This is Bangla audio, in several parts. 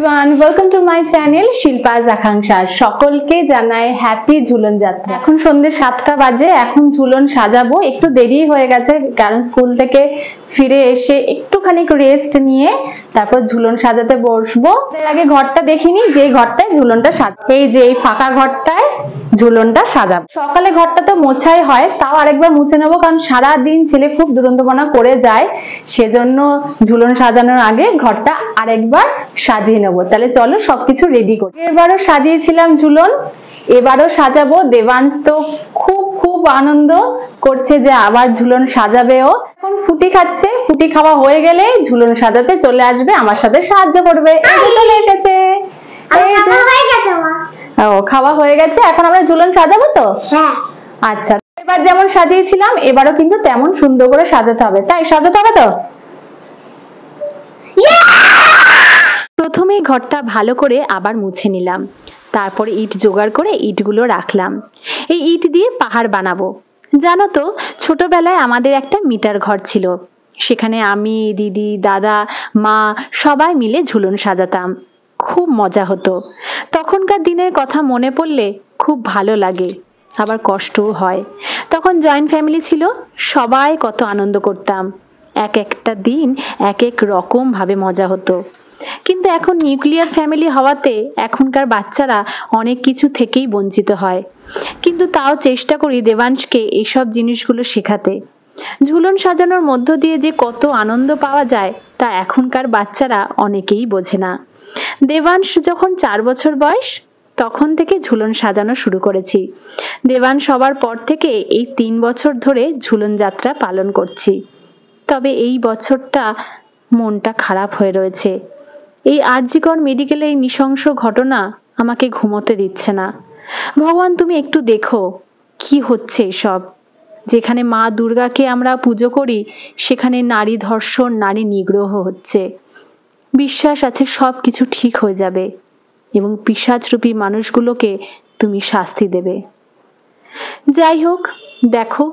Everyone, welcome to my channel শিল্পাজ আকাঙ্ক্ষা। সকলকে জানাই হ্যাপি ঝুলন যাত্রা। এখন সন্ধ্যে 7টা বাজে, এখন ঝুলন সাজাবো। একটু দেরি হয়ে গেছে কারণ স্কুল থেকে ফিরে এসে একটুখানি রেস্ট নিয়ে তারপর ঝুলন সাজাতে বসবো। এর আগে ঘরটা দেখিনি, যে ঘরটায় ঝুলনটা সাজাবো, এই যে এই ফাঁকা ঘরটায় ঝুলনটা সাজাবো। সকালে ঘরটা তো মোছাই হয়, তাও আরেকবার মুছে নেবো কারণ সারাদিন ছেলে খুব দুরন্তপনা করে যায়, সেজন্য ঝুলন সাজানোর আগে ঘরটা আরেকবার সাজিয়ে নেবো। তাহলে চলো সবকিছু রেডি করি। এবারও সাজিয়েছিলাম ঝুলন, এবারও সাজাবো। দেবাংশ তো খুব আনন্দ করছে যে আবার ঝুলন সাজাবে। ও এখন ফুটি খাচ্ছে, ফুটি খাওয়া হয়ে গেলে ঝুলন সাজাতে চলে আসবে, আমার সাথে সাহায্য করবে। চলে এসেছে, ও খাওয়া হয়ে গেছে। এখন আমরা ঝুলন সাজাবো তো। আচ্ছা, এবার যেমন সাজিয়েছিলাম এবারও কিন্তু তেমন সুন্দর করে সাজাতে হবে। তাই সাজাতে হবে তো। প্রথমে ঘরটা ভালো করে আবার মুছে নিলাম, তারপরে ইট জোগাড় করে ইটগুলো রাখলাম। এই ইট দিয়ে পাহাড় বানাবো। জানো তো, ছোটবেলায় আমাদের একটা মিটার ঘর ছিল, সেখানে আমি, দিদি, দাদা, মা সবাই মিলে ঝুলন সাজাতাম। খুব মজা হতো। তখনকার দিনের কথা মনে পড়লে খুব ভালো লাগে, আবার কষ্টও হয়। তখন জয়েন্ট ফ্যামিলি ছিল, সবাই কত আনন্দ করতাম। একটা দিন এক রকম ভাবে মজা হতো। কিন্তু এখন নিউক্লিয়ার ফ্যামিলি হওয়াতে এখনকার বাচ্চারা অনেক কিছু থেকেই বঞ্চিত হয়। কিন্তু তাও চেষ্টা করি দেবাংশকে এইসব জিনিসগুলো শেখাতে। ঝুলন সাজানোর মধ্য দিয়ে যে কত আনন্দ পাওয়া যায় তা এখনকার বাচ্চারা অনেকেই বোঝে না। দেবাংশ যখন 4 বছর বয়স তখন থেকে ঝুলন সাজানো শুরু করেছি। দেবাংশ হবার পর থেকে এই 3 বছর ধরে ঝুলন যাত্রা পালন করছি। তবে এই বছরটা মনটা খারাপ হয়ে রয়েছে। এই আরজিকর মেডিকেলের এই নৃশংস ঘটনা আমাকে ঘুমোতে দিচ্ছে না। ভগবান, তুমি একটু দেখো কি হচ্ছে এসব। যেখানে মা দুর্গাকে আমরা পুজো করি সেখানে নারী ধর্ষণ, নারী নিগ্রহ হচ্ছে। বিশ্বাস আছে সব কিছু ঠিক হয়ে যাবে এবং পিশাচরূপী মানুষগুলোকে তুমি শাস্তি দেবে। যাই হোক, দেখো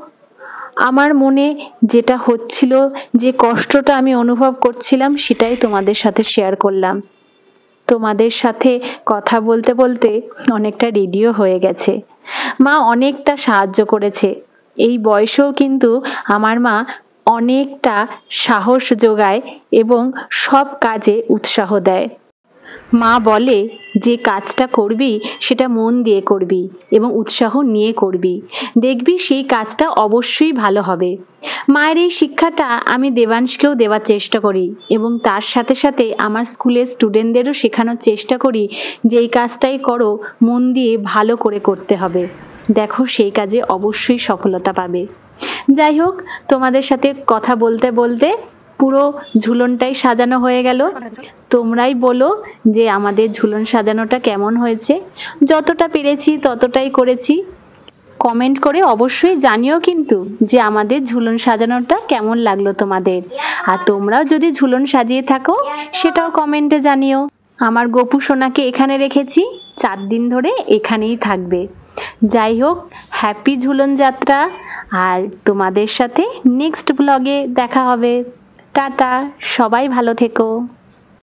আমার মনে যেটা হচ্ছিল, যে কষ্টটা আমি অনুভব করছিলাম সেটাই তোমাদের সাথে শেয়ার করলাম। তোমাদের সাথে কথা বলতে বলতে অনেকটা রেডিও হয়ে গেছে। মা অনেকটা সাহায্য করেছে। এই বয়সেও কিন্তু আমার মা অনেকটা সাহস যোগায় এবং সব কাজে উৎসাহ দেয়। মা বলে যে কাজটা করবি সেটা মন দিয়ে করবি এবং উৎসাহ নিয়ে করবি, দেখবি সেই কাজটা অবশ্যই ভালো হবে। মায়ের এই শিক্ষাটা আমি দেবাংশকেও দেওয়ার চেষ্টা করি এবং তার সাথে সাথে আমার স্কুলের স্টুডেন্টদেরও শেখানোর চেষ্টা করি যে এই কাজটাই করো, মন দিয়ে ভালো করে করতে হবে, দেখো সেই কাজে অবশ্যই সফলতা পাবে। যাই হোক, তোমাদের সাথে কথা বলতে বলতে পুরো ঝুলনটাই সাজানো হয়ে গেল। তোমরাই বলো যে আমাদের ঝুলন সাজানোটা কেমন হয়েছে। যতটা পেরেছি ততটাই করেছি। কমেন্ট করে অবশ্যই জানিও কিন্তু যে আমাদের ঝুলন সাজানোটা কেমন লাগলো তোমাদের। আর তোমরাও যদি ঝুলন সাজিয়ে থাকো সেটাও কমেন্টে জানিও। আমার গপু সোনাকে এখানে রেখেছি, 4 দিন ধরে এখানেই থাকবে। যাই হোক, হ্যাপি ঝুলন যাত্রা। আর তোমাদের সাথে নেক্সট ব্লগে দেখা হবে। টাটা, সবাই ভালো থেকো।